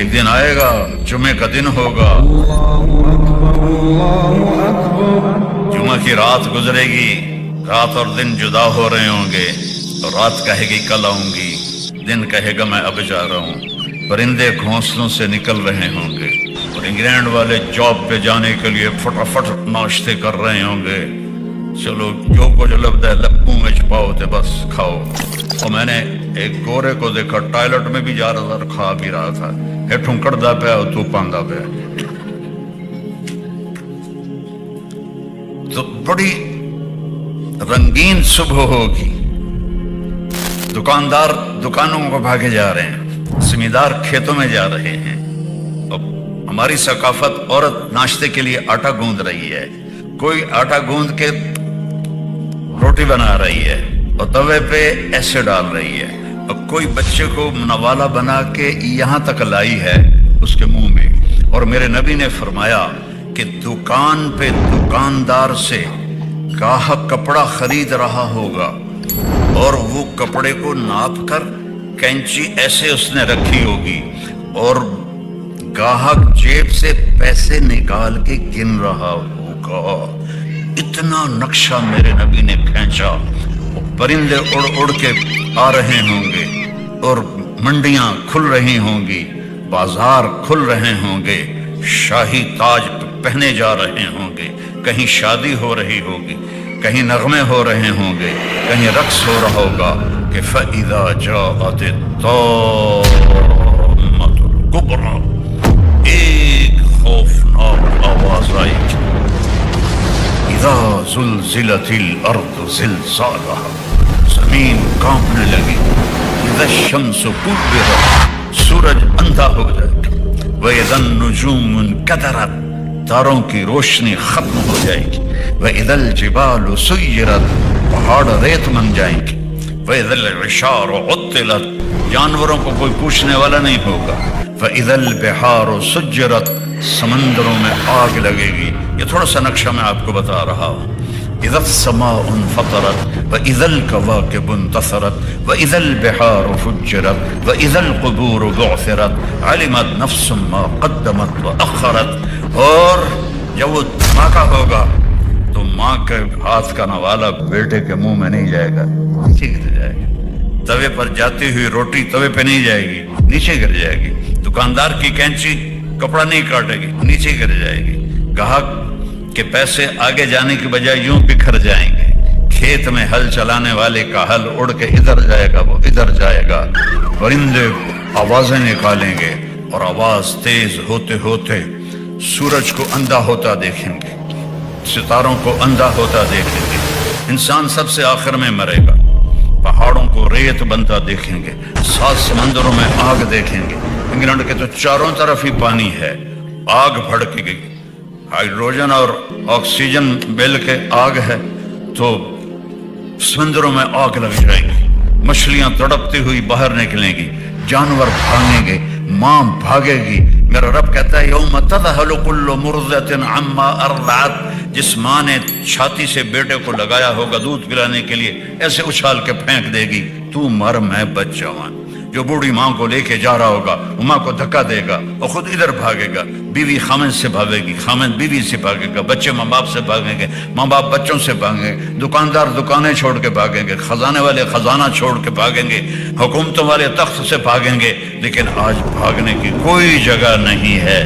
एक दिन आएगा, जुमे का दिन होगा, जुमा की रात गुजरेगी, रात और दिन जुदा हो रहे होंगे, और रात कहेगी कल आऊंगी, दिन कहेगा मैं अब जा रहा हूँ। परिंदे घोंसलों से निकल रहे होंगे और इंग्लैंड वाले जॉब पे जाने के लिए फटाफट नाश्ते कर रहे होंगे। चलो जो कुछ लब्ध है लप्पू में छुपाओ थे बस खाओ। और मैंने एक गोरे को देखा टॉयलेट में भी जा रहा था, खा भी रहा था, हेठों कड़दा पे और तू पांदा पे। तो बड़ी रंगीन सुबह होगी। दुकानदार दुकानों को भागे जा रहे हैं, जमींदार खेतों में जा रहे हैं। और हमारी सकाफत औरत नाश्ते के लिए आटा गूंद रही है, कोई आटा गूंद के रोटी बना रही है और तवे पे ऐसे डाल रही है, और कोई बच्चे को नवाला बना के यहाँ तक लाई है उसके मुंह में। और मेरे नबी ने फरमाया कि दुकान पे दुकानदार से गाहक कपड़ा खरीद रहा होगा और वो कपड़े को नाप कर कैंची ऐसे उसने रखी होगी और गाहक जेब से पैसे निकाल के गिन रहा होगा। इतना नक्शा मेरे नबी ने खींचा। परिंदे उड़ उड़ के आ रहे होंगे और मंडियां खुल रही होंगी, बाजार खुल रहे होंगे, शाही ताज पहने जा रहे होंगे, कहीं शादी हो रही होगी, कहीं नगमे हो रहे होंगे, कहीं रक्स हो रहा होगा कि फ़इज़ा जाअत ताम्मतुल कुब्रा, एक खौफनाक आवाज आएगी, इज़ा ज़ुलज़िलतिल अर्ज़ु ज़िलज़ालहा, जमीन कांपने लगी, इज़ा शम्सु कुव्विरत, सूरज अंधा हो जाएगा, व इज़न नुजूम कदरत, तारों की रोशनी खत्म हो जाएगी, व इदल जिबालु सुय्यरत, पहाड़ रेत बन जाएंगे, व इदल इशारु उत्तिलत, जानवरों को कोई पूछने वाला नहीं होगा, व इदल बिहारु सुज्जरत, समंदरों में आग लगेगी। ये थोड़ा सा नक्शा मैं आपको बता रहा हूँ। इदल समाउन फतरत व इदल कवाकिबुन तसरत व इदल बिहारु फुज्जरत व इदल कुबूरु बुअसिरत अलिमत नफ्सुम मा क़द्दमत व अख़रत। और जब वो धमाका होगा तो माँ के हाथ का नवाला बेटे के मुंह में नहीं जाएगा, नीचे गिर जाएगी। तवे पर जाती हुई रोटी तवे पे नहीं जाएगी, नीचे गिर जाएगी। दुकानदार की कैंची कपड़ा नहीं काटेगी, नीचे गिर जाएगी। ग्राहक के पैसे आगे जाने की बजाय यूं बिखर जाएंगे। खेत में हल चलाने वाले का हल उड़ के इधर जाएगा, वो इधर जाएगा। परिंदे आवाजें निकालेंगे और आवाज तेज होते होते सूरज को अंधा होता देखेंगे, सितारों को अंधा होता देखेंगे। इंसान सबसे आखिर में मरेगा। पहाड़ों को रेत बनता देखेंगे, 7 समंदरों में आग देखेंगे। इंग्लैंड के तो चारों तरफ ही पानी है, आग भड़केगी। हाइड्रोजन और ऑक्सीजन मिल के आग है तो समंदरों में आग लग जाएगी। मछलियां तड़पती हुई बाहर निकलेंगी, जानवर भागेंगे, मां भागेगी। मेरा रब कहता है यौम तज़हलु कुल्लु मुर्ज़िअतिन अम्मा अर्ज़अत, जिस माँ ने छाती से बेटे को लगाया होगा दूध पिलाने के लिए, ऐसे उछाल के फेंक देगी, तू मर मैं बच जाऊं। जो बूढ़ी माँ को लेके जा रहा होगा वो माँ को धक्का देगा और खुद इधर भागेगा। बीवी खामद से भागेगी, खामद बीवी से भागेगा, बच्चे माँ बाप से भागेंगे, माँ बाप बच्चों से भागेंगे, दुकानदार दुकानें छोड़ के भागेंगे, खजाने वाले खजाना छोड़ के भागेंगे, हुकूमतों वाले तख्त से भागेंगे। लेकिन आज भागने की कोई जगह नहीं है।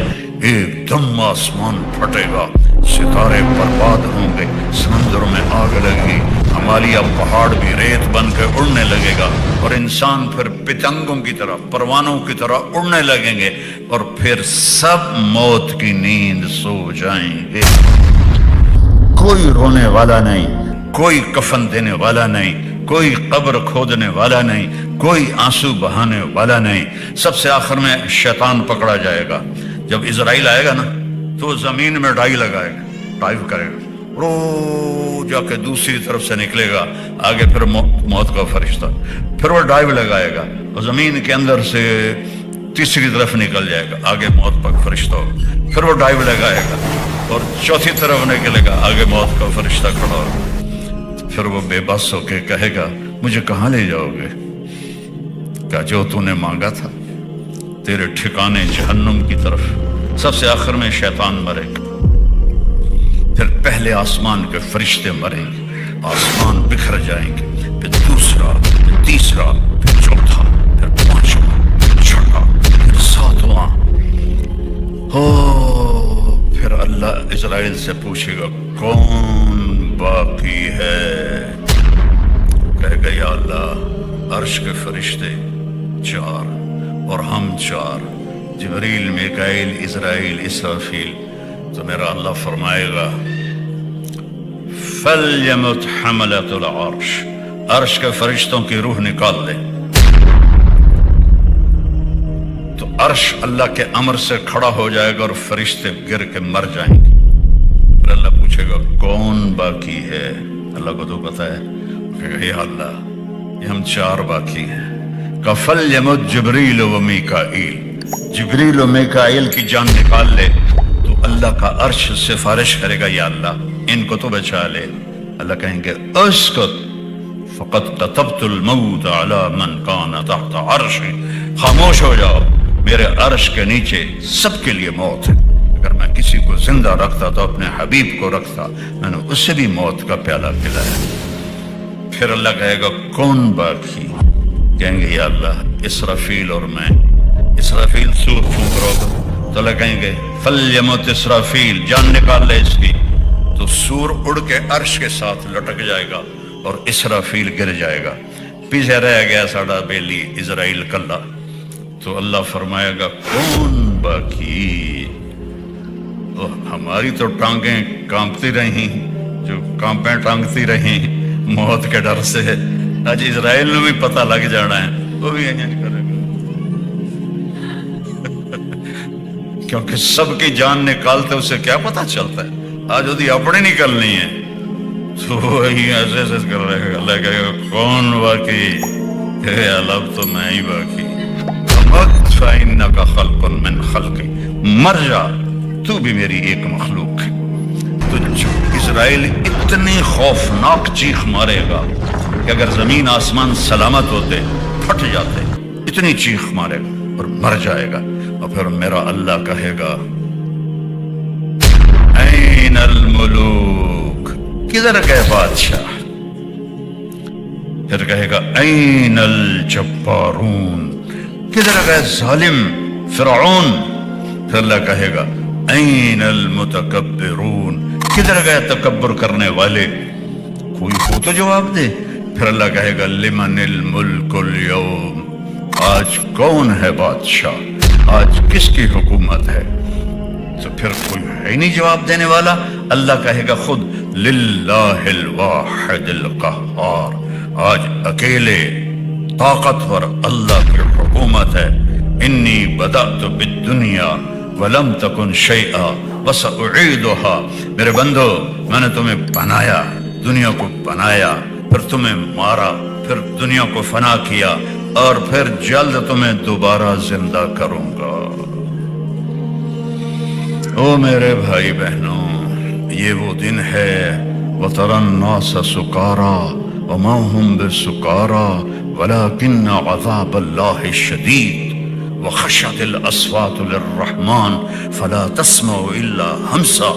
एकदम आसमान फटेगा, सितारे बर्बाद होंगे, समंदरों में आग लगेगी, हिमालय पहाड़ भी रेत बन के उड़ने लगेगा और इंसान फिर पतंगों की तरह, परवानों की तरह उड़ने लगेंगे और फिर सब मौत की नींद सो जाएंगे। कोई रोने वाला नहीं, कोई कफन देने वाला नहीं, कोई कब्र खोदने वाला नहीं, कोई आंसू बहाने वाला नहीं। सबसे आखिर में शैतान पकड़ा जाएगा। जब इजराइल आएगा ना तो जमीन में डाई लगाएगा, डाइव करेगा, रो जाके दूसरी तरफ से निकलेगा, आगे फिर मौत का फरिश्ता, फिर वो डाइव लगाएगा और जमीन के अंदर से तीसरी तरफ निकल जाएगा, आगे मौत का फरिश्ता होगा, फिर वो डाइव लगाएगा और चौथी तरफ निकलेगा, आगे मौत का फरिश्ता खड़ा होगा। फिर वो बेबस होके कहेगा मुझे कहाँ ले जाओगे? क्या जो तूने मांगा था تیرے ٹھکانے جہنم کی طرف، سب سے آخر میں شیطان مرے گا، پھر پہلے آسمان کے فرشتے مریں گے، آسمان بکھر جائیں گے، پھر دوسرا، پھر تیسرا، پھر چوتھا، پھر پانچواں، پھر چھٹا، پھر ساتواں۔ پھر اللہ اسرائیل سے پوچھے گا کون باقی ہے؟ کہے گا یا اللہ عرش کے فرشتے 4 اور ہم 4، جبریل، میکائیل، اسرائیل، اسرافیل۔ تو میرا اللہ فرمائے گا فَلْيَمُتْ حَمَلَةُ الْعَرْشِ، عرش کے فرشتوں کی روح نکال لے۔ تو عرش اللہ کے امر سے کھڑا ہو جائے گا اور فرشتے گر کے مر جائیں گے۔ پھر اللہ پوچھے گا کون باقی ہے؟ اللہ کو تو پتا ہے، کہے گا یا اللہ یہ ہم 4 باقی ہیں۔ فَلْيَمُتْ جبریل و میکائیل، جبریل و میکائیل کی جان نکال لے۔ تو اللہ کا عرش سفارش کرے گا یا اللہ ان کو تو بچا لے۔ اللہ کہیں گے اسکت فقد كتبت الموت على من كان تحت عرشی، خاموش ہو جاؤ، میرے عرش کے نیچے سب کے لیے موت ہے۔ اگر میں کسی کو زندہ رکھتا تو اپنے حبیب کو رکھتا، میں نے اسے بھی موت کا پیالہ پلایا۔ پھر اللہ کہے گا کون باقی؟ کہیں گے یا اللہ اسرافیل اور میں۔ اسرافیل سور پھونک رہا ہوگا تو اللہ کہیں گے فَلْيَمُتْ اسرافیل، جان نکال لے اس کی۔ تو سور اڑ کے عرش کے ساتھ لٹک جائے گا اور اسرافیل گر جائے گا، پیچھے رہ گیا ساڑا بیلی اسرائیل کلا۔ تو اللہ فرمائے گا کون باقی؟ ہماری تو ٹانگیں کانپتی رہیں، جو کانپیں ٹانگتی رہیں موت کے ڈر سے، آج اسرائیل نے بھی پتہ لگ جانا ہے، وہ بھی انج کرے گا کیونکہ سب کی جان نکالتے اسے کیا پتہ چلتا ہے، آج وہ اپنی نکلنی ہے تو وہی ایسے ایسے کر رہے گا۔ اللہ کہے گا کون باقی؟ کہ اب تو میں ہی باقی۔ فَإِنَّكَ خَلْقٌ مِّنْ خَلْقِ، مر جا، تو بھی میری ایک مخلوق ہے۔ تو اسرائیل اتنی خوفناک چیخ مارے گا کہ اگر زمین آسمان سلامت ہوتے پھٹ جاتے، اتنی چیخ مارے گا اور مر جائے گا۔ اور پھر میرا اللہ کہے گا این الملوک، کدھر گئے بادشاہ؟ پھر کہے گا این الجبارون، کدھر گئے ظالم فرعون؟ پھر اللہ کہے گا این المتکبرون، کدھر گئے تکبر کرنے والے؟ کوئی ہو تو جواب دے۔ پھر اللہ کہے گا لمن الملک اليوم، آج کون ہے بادشاہ، آج کس کی حکومت ہے؟ تو پھر کوئی ہے ہی نہیں جواب دینے والا۔ اللہ کہے گا خود للہ الواحد القہار، آج اکیلے طاقتور اللہ کی حکومت ہے۔ انی بدأت بالدنیا ولم تکن شیئا وسأعیدها، میرے بندو میں نے تمہیں بنایا، دنیا کو بنایا، پھر تمہیں مارا، پھر دنیا کو فنا کیا، اور پھر جلد تمہیں دوبارہ زندہ کروں گا۔ او میرے بھائی بہنوں، یہ وہ دن ہے وَتَرَى النَّاسَ سُكَارَى وَمَا هُمْ بِسُكَارَى وَلَكِنَّ عَذَابَ اللَّهِ شَدِيدٌ وَخَشَعَتِ الْأَصْوَاتُ لِلرَّحْمَنِ فَلَا تَسْمَعُ إِلَّا هَمْسًا۔